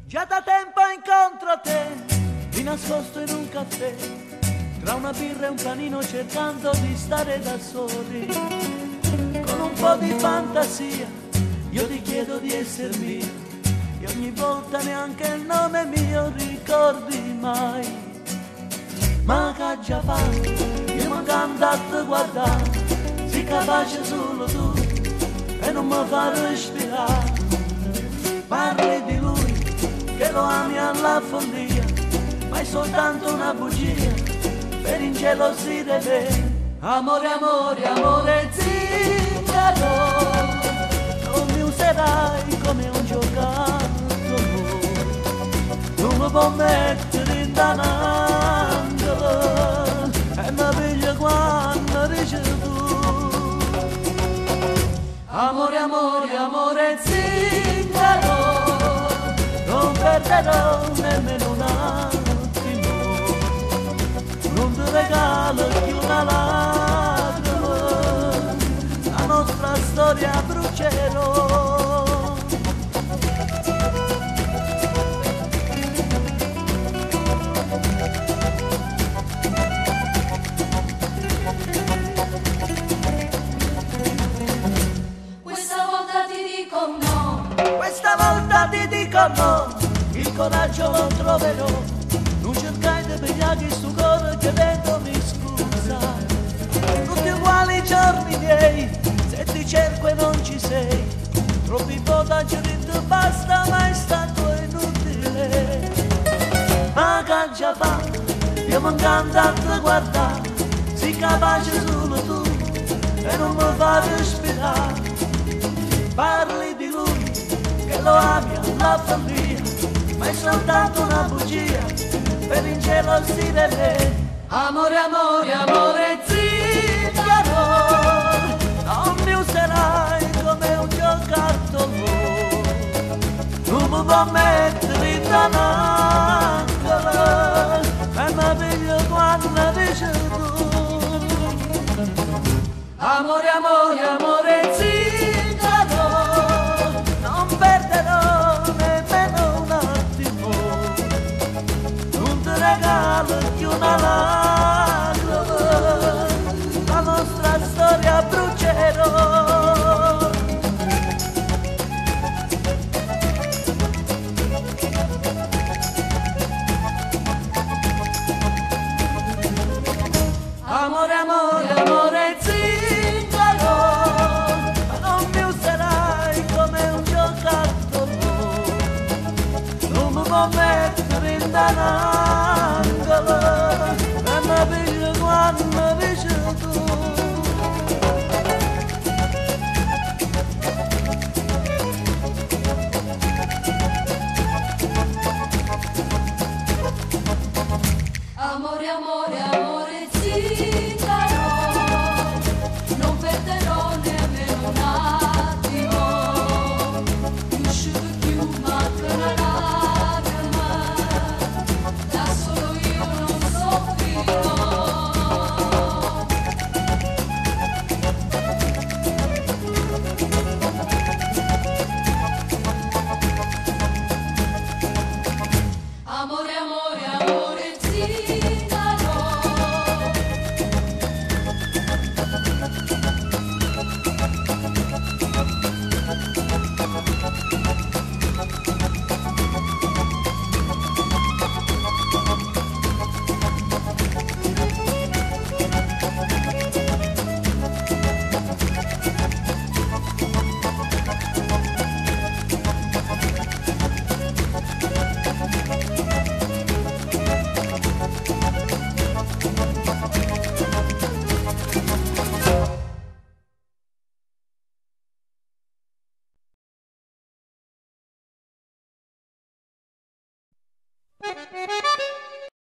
Già da tempo incontro te, di nascosto in un caffè, tra una birra e un panino cercando di stare da soli. Con un po' di fantasia, io ti chiedo di essere mio, e ogni volta neanche il nome mio ricordi mai. Ma che già fa, io mi canto a te guardare, sei capace solo tu, e non mi fa respirare. Parli di lui, che lo ami alla follia, ma è soltanto una bugia per ingelosire me. Amore, amore, amore zingaro, non mi userai come un giocattolo, non mi può mettere in danangolo e mi piglia quando dici tu. Amore, amore, amore zingaro, non perderò nemmeno un attimo, non ti regalo più una lacrima, la nostra storia brucerò. Questa volta ti dico no, il coraggio lo troverò, non cercai di pigliare sto cuore che dentro mi scusa. Tutti uguali i giorni miei, se ti cerco e non ci sei, troppi votaggi ti basta, ma è stato inutile. Ma che già fa, io mi incanta a te guardare, sei capace solo tu e non mi fa respirare. Parli di lui, che lo ami alla follia, ma è soltanto una bugia per ingelosire me. Amore, amore, amore zingaro, non mi userai come un giocattolo, non mi può mettere in danangolo e mi piglio quando dici tu. Amore, amore, amore zingaro, non perderò nemmeno un attimo, non ti regalo più una lacrima, la nostra storia brucerò. Amore, amore, amore zingaro, ma non mi userai come un giocattolo, non mi può mettere in danaro.